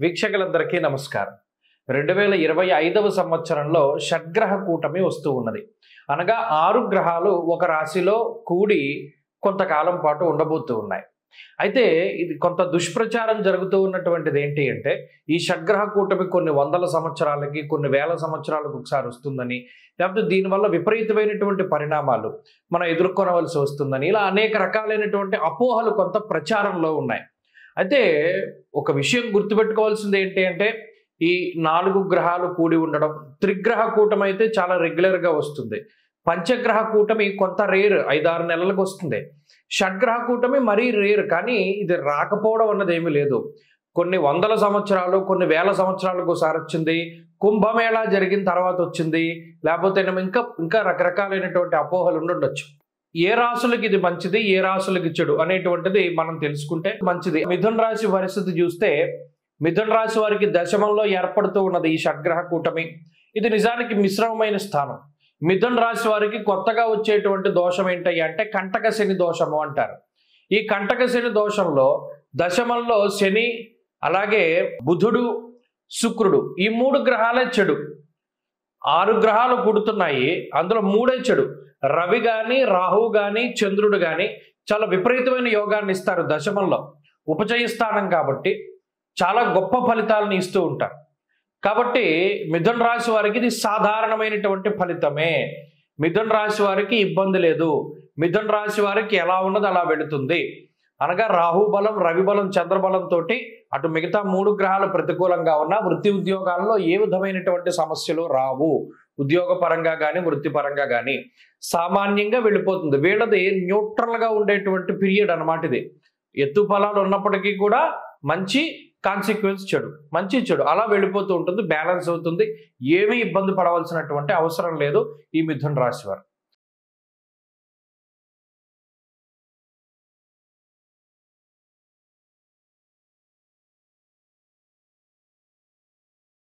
వీక్షకులందరికీ నమస్కారం. 2025వ సంవత్సరంలో షడ్గ్రహ కూటమి వస్తూ ఉన్నది. అనగా 6 గ్రహాలు ఒక రాశిలో కూడి కొంతకాలం పాటు ఉండబోతూ ఉన్నాయి. అయితే ఇది కొంత దుష్ప్రచారం జరుగుతూ ఉన్నటువంటిది ఏంటి అంటే, ఈ షడ్గ్రహ కూటమి కొన్ని వందల సంవత్సరాలకి, కొన్ని వేల సంవత్సరాలకు ఒకసారి వస్తుందని, లేకపోతే దీనివల్ల విపరీతమైనటువంటి పరిణామాలు మనం ఎదుర్కొనవలసి వస్తుందని, ఇలా అనేక రకాలైనటువంటి అపోహలు కొంత ప్రచారంలో ఉన్నాయి. అయితే ఒక విషయం గుర్తుపెట్టుకోవాల్సింది ఏంటి అంటే, ఈ 4 గ్రహాలు కూడి ఉండడం, త్రిగ్రహ కూటమి అయితే చాలా రెగ్యులర్గా వస్తుంది. పంచగ్రహ కూటమి కొంత రేర్, 5-6 నెలలకు వస్తుంది. షడ్గ్రహ కూటమి మరీ రేర్, కానీ ఇది రాకపోవడం అన్నది ఏమీ లేదు. కొన్ని వందల సంవత్సరాలు, కొన్ని వేల సంవత్సరాలకు ఒకసారి వచ్చింది. కుంభమేళా జరిగిన తర్వాత వచ్చింది. లేకపోతే ఇంకా రకరకాలైనటువంటి అపోహలు ఉండొచ్చు. ఏ రాశులకి ఇది మంచిది, ఏ రాశులకి చెడు అనేటువంటిది మనం తెలుసుకుంటే మంచిది. మిథున రాశి పరిస్థితి చూస్తే, మిథున రాశి వారికి దశమంలో ఏర్పడుతూ ఉన్నది ఈ షడ్గ్రహ కూటమి. ఇది నిజానికి మిశ్రమమైన స్థానం. మిథున రాశి వారికి కొత్తగా వచ్చేటువంటి దోషం ఏంటయ్యా అంటే కంటక శని దోషము అంటారు. ఈ కంటక శని దోషంలో దశమంలో శని, అలాగే బుధుడు, శుక్రుడు, ఈ 3 గ్రహాలే చెడు. 6 గ్రహాలు పుడుతున్నాయి, అందులో 3 చెడు. రవి కానీ, రాహువు కానీ, చంద్రుడు కానీ చాలా విపరీతమైన యోగాన్ని ఇస్తారు దశమంలో. ఉపచయ స్థానం కాబట్టి చాలా గొప్ప ఫలితాలను ఇస్తూ ఉంటారు. కాబట్టి మిథున రాశి వారికి ఇది సాధారణమైనటువంటి ఫలితమే. మిథున రాశి వారికి ఇబ్బంది లేదు. మిథున రాశి వారికి ఎలా ఉన్నది అలా వెళుతుంది. అనగా రాహు బలం, రవి బలం, చంద్రబలంతో అటు మిగతా 3 గ్రహాలు ప్రతికూలంగా ఉన్న వృత్తి ఉద్యోగాల్లో ఏ విధమైనటువంటి సమస్యలు రావు. ఉద్యోగపరంగా కానీ, వృత్తిపరంగా కానీ సామాన్యంగా వెళ్ళిపోతుంది. వీళ్ళది న్యూట్రల్గా ఉండేటువంటి పీరియడ్ అన్నమాట. ఇది ఎత్తు ఫలాలు ఉన్నప్పటికీ కూడా మంచి కాన్సిక్వెన్స్ చెడు, మంచి చెడు అలా వెళ్ళిపోతూ ఉంటుంది. బ్యాలెన్స్ అవుతుంది. ఏమీ ఇబ్బంది పడవలసినటువంటి అవసరం లేదు ఈ మిథున రాశి వారు.